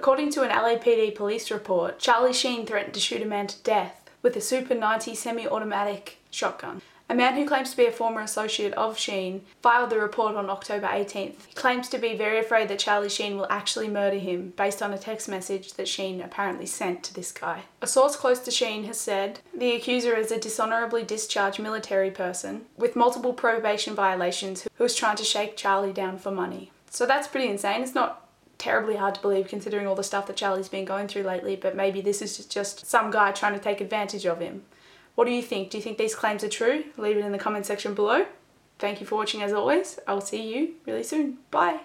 According to an LAPD police report, Charlie Sheen threatened to shoot a man to death with a Super 90 semi-automatic shotgun. A man who claims to be a former associate of Sheen filed the report on October 18th. He claims to be very afraid that Charlie Sheen will actually murder him based on a text message that Sheen apparently sent to this guy. A source close to Sheen has said the accuser is a dishonorably discharged military person with multiple probation violations who was trying to shake Charlie down for money. So that's pretty insane. It's not terribly hard to believe considering all the stuff that Charlie's been going through lately, but maybe this is just some guy trying to take advantage of him. What do you think? Do you think these claims are true? Leave it in the comment section below. Thank you for watching as always. I will see you really soon. Bye!